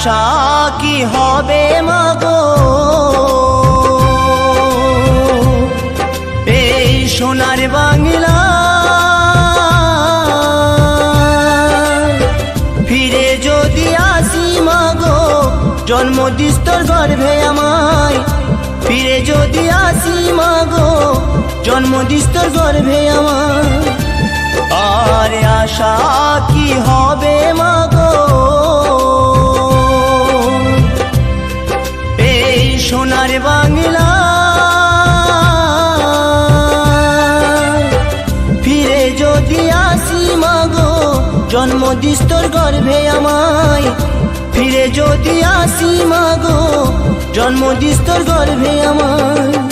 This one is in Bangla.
আশা কি হবে মাগো এই সোনার বাংলা ফিরে যদি আসি মাগো জন্ম দিস তোর গর্ভে আমায় ফিরে যদি আসি মাগো জন্ম দিস তোর গর্ভে আমায় আর আশা কি হবে মাগো এই সোনার বাংলা ফিরে যদি আসি মাগো জন্ম দিস তোর গর্ভে আমায় ফিরে যদি আসি মাগো জন্ম দিস তোর গর্ভে আমায়।